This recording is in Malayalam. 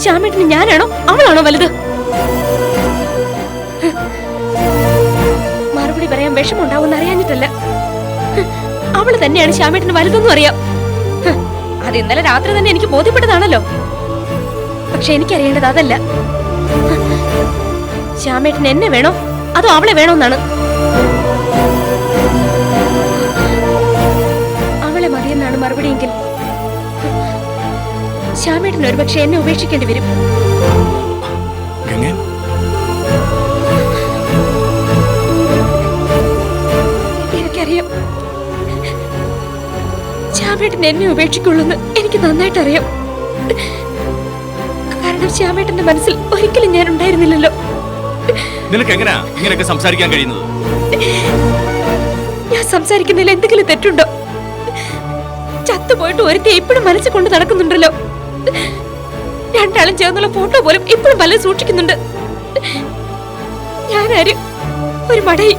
ശ്യാമേട്ടന് ഞാനാണോ അവളാണോ വലുത്? മറുപടി പറയാൻ വിഷമുണ്ടാവുമെന്ന് അറിയാഞ്ഞിട്ടല്ല, അവള് തന്നെയാണ് ശ്യാമേട്ടന് വലുതെന്നും അറിയാം. അത് ഇന്നലെ രാത്രി തന്നെ എനിക്ക് ബോധ്യപ്പെട്ടതാണല്ലോ. പക്ഷെ എനിക്കറിയേണ്ടത് അതല്ല. ശ്യാമേട്ടന് എന്നെ വേണോ അതോ അവളെ വേണോന്നാണ്. അവളെ മതിയെന്നാണ് മറുപടിയെങ്കിൽ ശ്യാമേട്ടന് ഒരുപക്ഷെ എന്നെ ഉപേക്ഷിക്കേണ്ടി വരും. എനിക്കറിയാം ശ്യാമേട്ടൻ എന്നെ ഉപേക്ഷിക്കുള്ളൂന്ന് എനിക്ക് നന്നായിട്ട് അറിയാം. കാരണം ശ്യാമേട്ടന്റെ മനസ്സിൽ ഒരിക്കലും ഞാൻ ഉണ്ടായിരുന്നില്ലല്ലോ. നിനക്ക് എങ്ങനെയാ ഇങ്ങനെയൊക്കെ സംസാരിക്കാൻ കഴിയുന്നത്? ഞാൻ സംസാരിക്കുന്നതിൽ എന്തെങ്കിലും തെറ്റുണ്ടോ? ചത്തുപോയിട്ട് ഒരുത്തി ഇപ്പോഴും മനസ്സിൽ കൊണ്ട് നടക്കുന്നുണ്ടല്ലോ. രണ്ടാളും ചേർന്നുള്ള ഫോട്ടോ പോലും ഇപ്പോഴും പലരും സൂക്ഷിക്കുന്നുണ്ട്. ഞാനാരും ഒരു മടയി